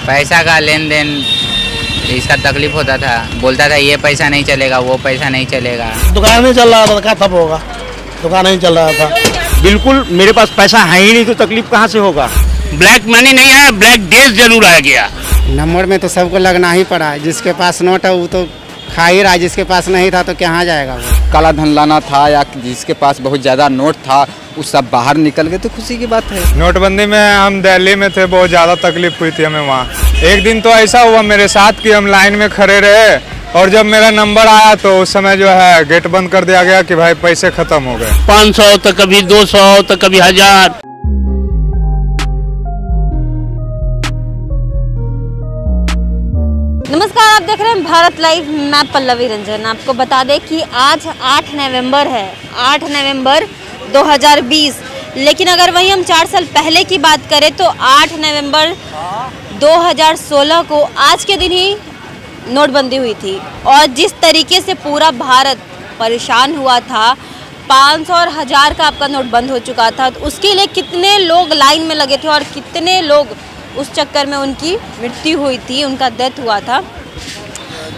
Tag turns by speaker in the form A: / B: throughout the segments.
A: पैसा का लेन देन इसका तकलीफ होता था, बोलता था ये पैसा नहीं चलेगा, वो पैसा नहीं चलेगा।
B: दुकान नहीं चल रहा था, क्या ठप होगा, दुकान नहीं चल रहा था।
C: बिल्कुल मेरे पास पैसा है ही नहीं तो तकलीफ कहाँ से होगा।
D: ब्लैक मनी नहीं है, ब्लैक डेज जरूर आ गया।
E: नंबर में तो सबको लगना ही पड़ा है, जिसके पास नोट है वो तो खा ही रहा है, जिसके पास नहीं था तो कहाँ जाएगा वो।
F: काला धन लाना था या जिसके पास बहुत ज़्यादा नोट था वो सब बाहर निकल गए तो खुशी की बात है।
G: नोटबंदी में हम दिल्ली में थे, बहुत ज़्यादा तकलीफ हुई थी हमें वहाँ। एक दिन तो ऐसा हुआ मेरे साथ कि हम लाइन में खड़े रहे और जब मेरा नंबर आया तो उस समय जो है गेट बंद कर दिया गया कि भाई पैसे खत्म हो गए।
D: 500 तो कभी 200 तो कभी 1000।
H: नमस्कार, आप देख रहे हैं भारत लाइव। मैं पल्लवी रंजन। आपको बता दें कि आज 8 नवंबर है, 8 नवंबर 2020। लेकिन अगर वहीं हम 4 साल पहले की बात करें तो 8 नवंबर 2016 को आज के दिन ही नोटबंदी हुई थी। और जिस तरीके से पूरा भारत परेशान हुआ था, 500 और 1000 का आपका नोट बंद हो चुका था, तो उसके लिए कितने लोग लाइन में लगे थे और कितने लोग उस चक्कर में उनकी मृत्यु हुई थी, उनका डेथ हुआ था।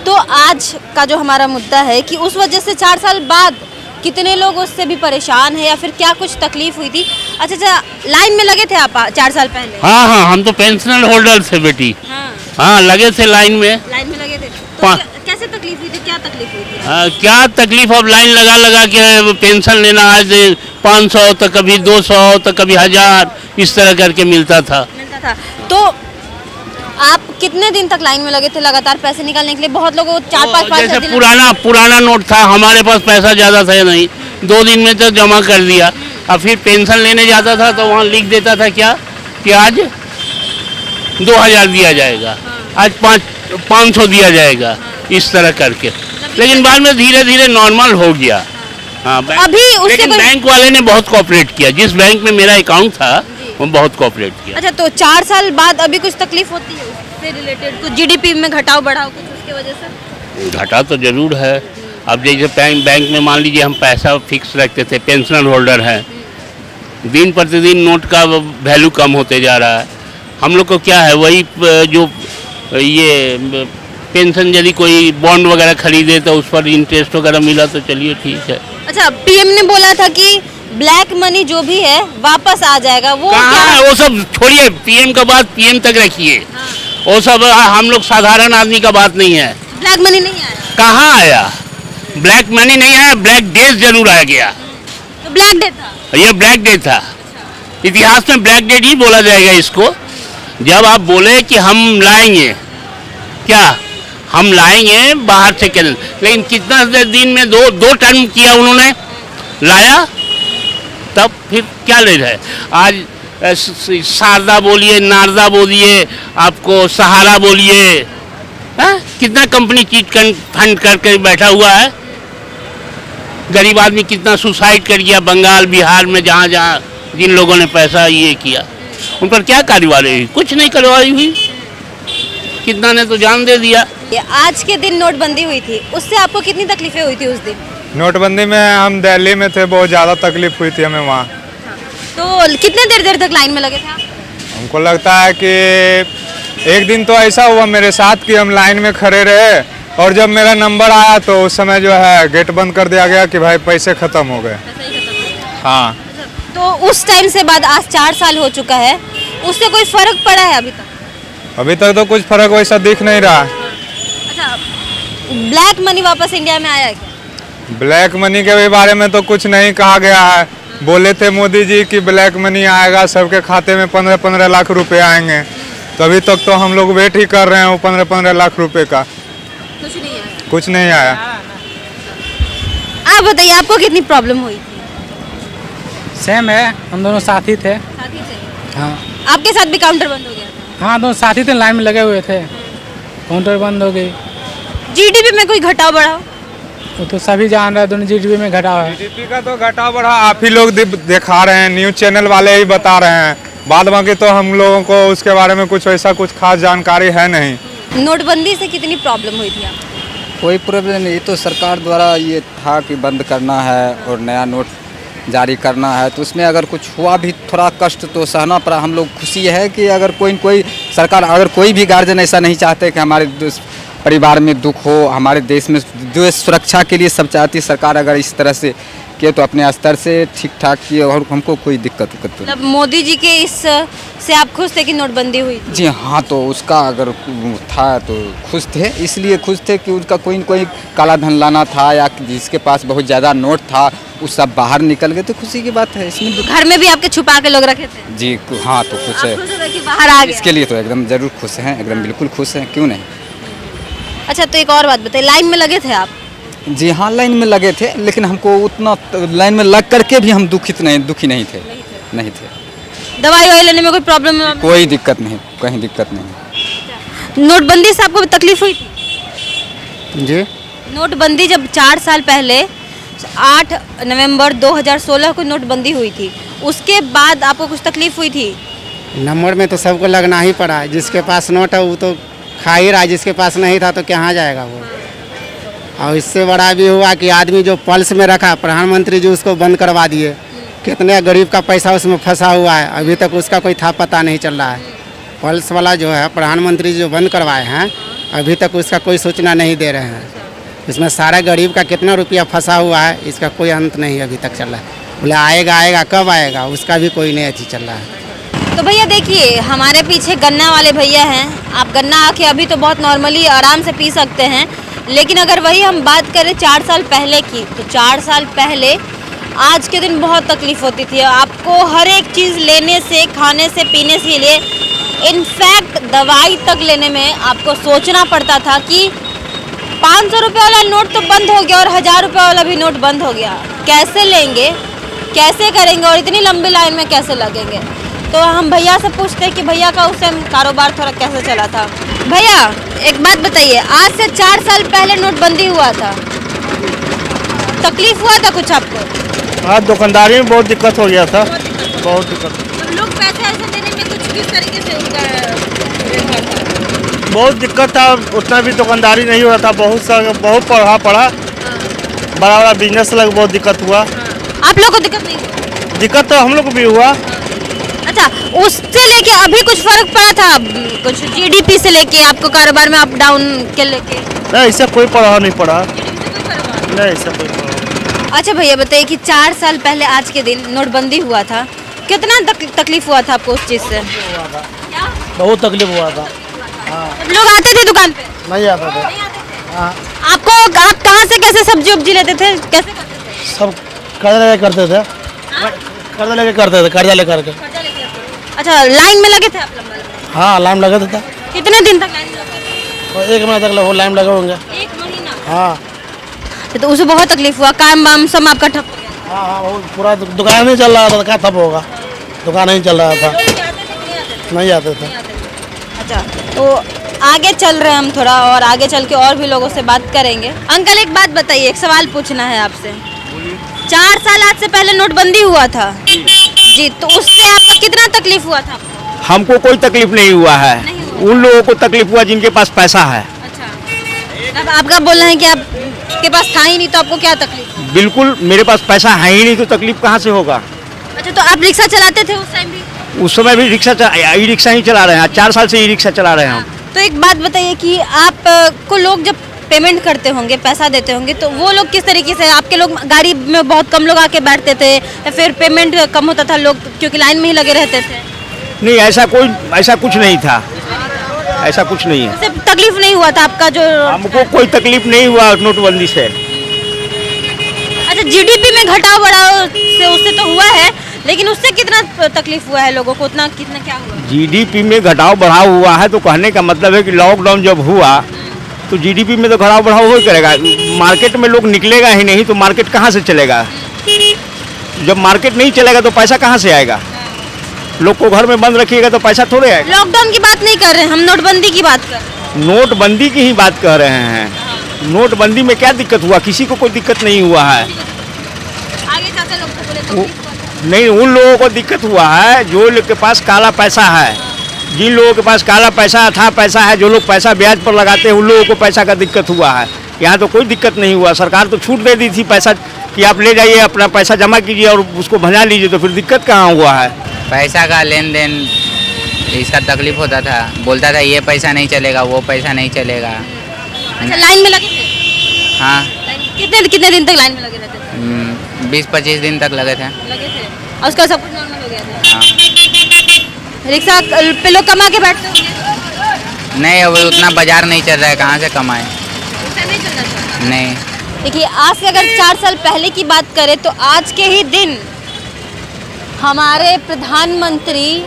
H: तो आज का जो हमारा मुद्दा है कि उस वजह से 4 साल बाद कितने लोग उससे भी परेशान हैं या फिर क्या कुछ तकलीफ हुई थी। अच्छा, लाइन में लगे थे आप 4 साल पहले?
D: हाँ, हम तो पेंशनर होल्डर थे बेटी। हाँ, लगे थे लाइन में
H: लगे थे। तो कैसे तकलीफ हुई थी, क्या तकलीफ हुई थी?
D: क्या तकलीफ, अब लाइन लगा के पेंशन लेना है। 500 तो कभी 200 तो कभी 1000 इस तरह करके मिलता था।
H: तो आप कितने दिन तक लाइन में लगे थे लगातार पैसे निकालने के लिए? बहुत लोगों 4-5
D: जैसे पुराना नोट था, हमारे पास पैसा ज़्यादा था नहीं, 2 दिन में तो जमा कर दिया। और फिर पेंशन लेने जाता था तो वहाँ लिख देता था क्या कि आज 2000 दिया जाएगा, आज 500 दिया जाएगा, इस तरह करके। लेकिन बाद में धीरे धीरे नॉर्मल हो गया। हाँ, लेकिन बैंक वाले ने बहुत कोऑपरेट किया। जिस बैंक में मेरा अकाउंट था वो बहुत कोऑपरेट किया।
H: अच्छा, तो 4 साल बाद अभी कुछ तकलीफ होती है उससे रिलेटेड? कुछ जीडीपी में घटाव बढ़ाव कुछ उसके वजह से?
D: घटा तो जरूर है। अब जैसे बैंक में मान लीजिए हम पैसा फिक्स रखते थे, पेंशनर होल्डर हैं, दिन प्रतिदिन नोट का वैल्यू कम होते जा रहा है। हम लोग को क्या है, वही जो ये पेंशन यदि कोई बॉन्ड वगैरह खरीदे तो उस पर इंटरेस्ट वगैरह मिला तो चलिए ठीक है।
H: अच्छा, पीएम ने बोला था कि ब्लैक मनी जो भी है वापस आ जाएगा, वो क्या है?
D: वो सब छोड़िए, पीएम का बात पीएम तक रखिए। हाँ। वो सब हम लोग साधारण आदमी का बात नहीं है।
H: ब्लैक मनी नहीं आया?
D: कहाँ आया? ब्लैक मनी नहीं आया, ब्लैक डेज जरूर आ गया।
H: तो ब्लैक डे था,
D: ये ब्लैक डे था। इतिहास में ब्लैक डे ही बोला जाएगा इसको। जब आप बोले कि हम लाएंगे, क्या हम लाएंगे बाहर से क्या, लेकिन कितना दिन में दो टर्म किया उन्होंने, लाया, तब फिर क्या ले रहे? आज शारदा बोलिए, नारदा बोलिए, आपको सहारा बोलिए, कितना कंपनी चीट फंड करके बैठा हुआ है। गरीब आदमी कितना सुसाइड कर गया बंगाल बिहार में, जहाँ जहाँ जिन लोगों ने पैसा ये किया उन पर क्या कार्रवाई हुई? कुछ नहीं कार्रवाई हुई, कितना ने तो जान दे दिया।
H: आज के दिन नोटबंदी हुई थी, उससे आपको कितनी तकलीफें हुई थी उस दिन?
G: नोटबंदी में हम दिल्ली में थे, बहुत ज़्यादा तकलीफ हुई थी हमें वहाँ।
H: तो कितने देर तक लाइन में लगे थे आप?
G: हमको लगता है कि एक दिन तो ऐसा हुआ मेरे साथ कि हम लाइन में खड़े रहे और जब मेरा नंबर आया तो उस समय जो है गेट बंद कर दिया गया कि भाई पैसे खत्म हो गए। हाँ।
H: तो उस टाइम से बाद आज 4 साल हो चुका है, उससे कोई फर्क पड़ा है अभी तक?
G: अभी तक तो कुछ फर्क वैसा दिख नहीं रहा।
H: अच्छा, ब्लैक मनी वापस इंडिया में आया है क्या?
G: ब्लैक मनी के बारे में तो कुछ नहीं कहा गया है। बोले थे मोदी जी कि ब्लैक मनी आएगा, सबके खाते में 15-15 लाख रुपए आएंगे, तो अभी तक तो हम लोग वेट ही कर रहे हैं वो 15-15 लाख रुपए का। कुछ नहीं आया।
H: आप बताइए, आपको कितनी प्रॉब्लम हुई?
I: सेम है, हम दोनों साथी थे। हाँ।
H: आपके साथ भी काउंटर बंद हो गया?
I: हाँ, दोनों साथी थे, लाइन में लगे हुए थे, काउंटर बंद हो गई।
H: जीडीपी में कोई घटाव बढ़ाव?
I: वो तो सभी जान रहे हैं, दोनों जीडीपी में घटाव है।
G: जीडीपी का तो घटाव बढ़ा आप ही लोग दिखा रहे हैं, न्यूज चैनल वाले ही बता रहे हैं, बाद बाकी तो हम लोगों को उसके बारे में कुछ वैसा कुछ खास जानकारी है नहीं।
H: नोटबंदी से कितनी प्रॉब्लम हुई थी आपको?
F: कोई प्रॉब्लम नहीं, तो सरकार द्वारा ये था कि बंद करना है और नया नोट जारी करना है, तो उसमें अगर कुछ हुआ भी थोड़ा कष्ट तो सहना पड़ा। हम लोग खुशी है कि अगर कोई सरकार, अगर कोई भी गार्जियन ऐसा नहीं चाहते कि हमारे परिवार में दुख हो, हमारे देश में देश सुरक्षा के लिए सब चाहती सरकार अगर इस तरह से किए तो अपने स्तर से ठीक ठाक किए और हमको कोई दिक्कत
H: मतलब मोदी जी के इस से आप खुश थे कि नोटबंदी हुई?
F: जी हाँ, तो उसका अगर था तो खुश थे, इसलिए खुश थे कि उसका कोई काला धन लाना था या जिसके पास बहुत ज़्यादा नोट था वो सब बाहर निकल गए, तो खुशी की बात है। इसमें
H: घर में भी आपके छुपा के लोग रखे थे?
F: जी हाँ, तो खुश है
H: कि बाहर आ गए?
F: इसके लिए तो एकदम ज़रूर खुश हैं, एकदम बिल्कुल खुश हैं, क्यों नहीं।
H: अच्छा, तो एक और बात बताइए, लाइन में लगे थे आप?
F: जी हाँ, लाइन में लगे थे, लेकिन हमको उतना लाइन में लग करके भी हम दुखी नहीं थे।
H: दवाई वाई लेने में कोई प्रॉब्लम?
F: कोई दिक्कत नहीं, कहीं दिक्कत नहीं।
H: नोटबंदी से आपको तकलीफ हुई थी?
E: जी,
H: नोटबंदी जब 4 साल पहले 8 नवंबर 2016 को नोटबंदी हुई थी, उसके बाद आपको कुछ तकलीफ हुई थी?
E: नंबर में तो सबको लगना ही पड़ा, जिसके पास नोट है वो तो खा ही रहा है, जिसके पास नहीं था तो कहाँ जाएगा वो। और इससे बड़ा भी हुआ कि आदमी जो पल्स में रखा, प्रधानमंत्री जी उसको बंद करवा दिए। कितने गरीब का पैसा उसमें फंसा हुआ है, अभी तक उसका कोई था पता नहीं चल रहा है। पल्स वाला जो है प्रधानमंत्री जी जो बंद करवाए हैं, अभी तक उसका कोई सूचना नहीं दे रहे हैं। इसमें सारा गरीब का कितना रुपया फंसा हुआ है, इसका कोई अंत नहीं अभी तक चल रहा है। बोले आएगा कब आएगा, उसका भी कोई नहीं अथी चल रहा है।
H: तो भैया देखिए, हमारे पीछे गन्ना वाले भैया हैं। आप गन्ना आके अभी तो बहुत नॉर्मली आराम से पी सकते हैं, लेकिन अगर वही हम बात करें 4 साल पहले की, तो 4 साल पहले आज के दिन बहुत तकलीफ होती थी। आपको हर एक चीज़ लेने से, खाने से, पीने से लिए, इनफैक्ट दवाई तक लेने में आपको सोचना पड़ता था कि 500 रुपये वाला नोट तो बंद हो गया और 1000 रुपये वाला भी नोट बंद हो गया, कैसे लेंगे, कैसे करेंगे और इतनी लंबी लाइन में कैसे लगेंगे। तो हम भैया से पूछते हैं कि भैया का उस टाइम कारोबार थोड़ा कैसे चला था। भैया एक बात बताइए, आज से 4 साल पहले नोटबंदी हुआ था, तकलीफ हुआ था कुछ आपको?
B: हाँ, दुकानदारी में बहुत दिक्कत हो गया था, बहुत दिक्कत।
H: लोग पैसे ऐसे देने में कुछ किस तरीके से उनका
B: बहुत दिक्कत था, उतना भी दुकानदारी नहीं हो रहा था, बहुत पढ़ा बड़ा बिजनेस लग बहुत दिक्कत हुआ।
H: आप लोग को दिक्कत नहीं हुई?
B: दिक्कत तो हम लोग को भी हुआ।
H: अच्छा, उससे लेके अभी कुछ फर्क पड़ा था, कुछ जीडीपी से लेके आपको कारोबार में अप डाउन के लेके?
B: नहीं, इससे कोई प्रभाव नहीं पड़ा, नहीं इससे कोई प्रभाव।
H: अच्छा भैया बताइए कि 4 साल पहले आज के दिन नोटबंदी हुआ था, कितना तकलीफ हुआ था आपको उस चीज़ से?
B: बहुत तकलीफ हुआ था।
H: लोग आते थे दुकान पे?
B: नहीं आते थे। हाँ।
H: आप कहाँ से कैसे सब्जी उब्जी लेते थे, कैसे करते थे?
B: सब कर्जा लेके करते थे, कर्जा लेकर के।
H: अच्छा, लाइन में लगे थे आप?
B: हाँ, लाइन लगा था।
H: कितने दिन तक लाइन लगा?
B: 1 महीना तक लाइन लगे होंगे।
H: 1 महीना?
B: हाँ।
H: तो उसे बहुत तकलीफ हुआ, काम वाम सब आपका ठप हो गया?
B: हाँ, पूरा दुकान नहीं चल रहा था, क्या ठप होगा, दुकान नहीं चल रहा था, नहीं आते थे।
H: अच्छा, तो आगे चल रहे हैं हम थोड़ा, और आगे चल के और भी लोगों से बात करेंगे। अंकल एक बात बताइए, एक सवाल पूछना है आपसे। 4 साल आज से पहले नोटबंदी हुआ था जी, तो उससे आपका कितना तकलीफ हुआ था?
C: हमको कोई तकलीफ नहीं हुआ है, उन लोगों को तकलीफ हुआ जिनके पास पैसा है।
H: अच्छा, अब आपका बोलना है कि आपके पास था ही नहीं तो आपको क्या तकलीफ?
C: बिल्कुल, मेरे पास पैसा है ही नहीं तो तकलीफ कहाँ से होगा।
H: अच्छा, तो आप रिक्शा चलाते थे उस टाइम भी?
C: उस समय भी ई रिक्शा ही चला रहे हैं, 4 साल से ई रिक्शा चला रहे हैं हम।
H: तो एक बात बताइए कि आपको लोग जब पेमेंट करते होंगे, पैसा देते होंगे, तो वो लोग किस तरीके से, आपके लोग गाड़ी में बहुत कम लोग आके बैठते थे या फिर पेमेंट कम होता था, लोग क्योंकि लाइन में ही लगे रहते थे?
C: नहीं, ऐसा कुछ नहीं था, ऐसा कुछ नहीं है।
H: उससे तकलीफ नहीं हुआ था आपका? जो
C: हमको कोई तकलीफ नहीं हुआ नोटबंदी से।
H: अच्छा, जीडीपी में घटाव बढ़ाव से उससे तो हुआ है, लेकिन उससे कितना तकलीफ हुआ है लोगों को, उतना कितना क्या हुआ?
C: जीडीपी में घटाव बढ़ाव हुआ है तो कहने का मतलब है कि लॉकडाउन जब हुआ तो जीडीपी में तो घटाव बढ़ाव हो ही करेगा। मार्केट में लोग निकलेगा ही नहीं तो मार्केट कहाँ से चलेगा? जब मार्केट नहीं चलेगा तो पैसा कहाँ से आएगा? लोग को घर में बंद रखिएगा तो पैसा थोड़े आएगा।
H: लॉकडाउन की बात नहीं कर रहे हैं हम, नोटबंदी की बात कर रहे हैं।
C: नोटबंदी की ही बात कर रहे हैं। नोटबंदी में क्या दिक्कत हुआ? किसी को कोई दिक्कत नहीं हुआ है।
H: आगे चाचा लोग को बोले तो
C: नहीं, उन लोगों को दिक्कत हुआ है जो लोग के पास काला पैसा है। जिन लोगों के पास काला पैसा, अथाह पैसा है, जो लोग पैसा ब्याज पर लगाते हैं, उन लोगों को पैसा का दिक्कत हुआ है। यहाँ तो कोई दिक्कत नहीं हुआ, सरकार तो छूट दे दी थी पैसा कि आप ले जाइए अपना पैसा जमा कीजिए और उसको भंजा लीजिए, तो फिर दिक्कत कहाँ हुआ है?
A: पैसा का लेन देन इसका तकलीफ होता था, बोलता था ये पैसा नहीं चलेगा, वो पैसा नहीं चलेगा।
H: अच्छा, लाइन में लगे थे?
A: हाँ।
H: कितने दिन तक लाइन में लगे रहते थे?
A: 20-25 दिन तक लगे थे।
H: और उसका सब कुछ नॉर्मल हो गया था?
A: हाँ।
H: रिक्शा पे लोग कमा के बैठते होंगे?
A: नहीं, अब उतना बाजार नहीं चल रहा है, कहाँ से कमाएं?
H: नहीं चल रहा था?
A: नहीं।
H: देखिए, आज से अगर 4 साल पहले की बात करें तो आज के ही दिन हमारे प्रधानमंत्री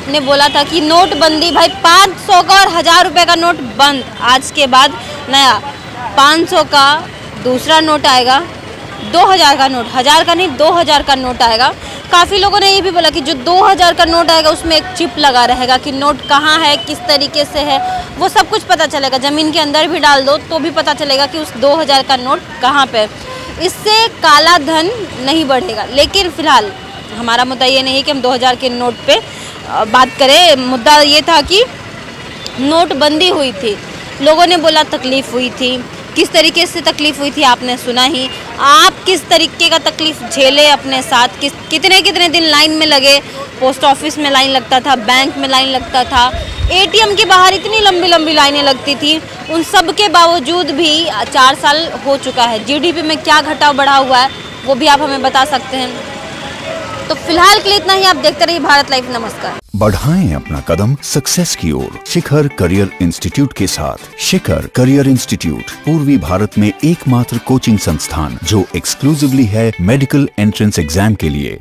H: ने बोला था कि नोटबंदी, भाई 500 का और 1000 रुपये का नोट बंद। आज के बाद नया 500 का दूसरा नोट आएगा, 2000 का नोट, 1000 का नहीं 2000 का नोट आएगा। काफ़ी लोगों ने ये भी बोला कि जो 2000 का नोट आएगा उसमें एक चिप लगा रहेगा कि नोट कहाँ है, किस तरीके से है, वो सब कुछ पता चलेगा। ज़मीन के अंदर भी डाल दो तो भी पता चलेगा कि उस 2000 का नोट कहाँ पे। इससे काला धन नहीं बढ़ेगा। लेकिन फ़िलहाल हमारा मुद्दा ये नहीं कि हम 2000 के नोट पे बात करें। मुद्दा ये था कि नोटबंदी हुई थी, लोगों ने बोला तकलीफ़ हुई थी। किस तरीके से तकलीफ़ हुई थी आपने सुना ही। आप किस तरीके का तकलीफ़ झेले अपने साथ, कितने दिन लाइन में लगे। पोस्ट ऑफिस में लाइन लगता था, बैंक में लाइन लगता था, एटीएम के बाहर इतनी लंबी लंबी लाइनें लगती थी। उन सब के बावजूद भी 4 साल हो चुका है, जीडीपी में क्या घटाव बढ़ा हुआ है वो भी आप हमें बता सकते हैं। तो फिलहाल के लिए इतना ही। आप देखते रहिए भारत लाइव। नमस्कार।
J: बढ़ाएं अपना कदम सक्सेस की ओर शिखर करियर इंस्टीट्यूट के साथ। शिखर करियर इंस्टीट्यूट पूर्वी भारत में एकमात्र कोचिंग संस्थान जो एक्सक्लूसिवली है मेडिकल एंट्रेंस एग्जाम के लिए।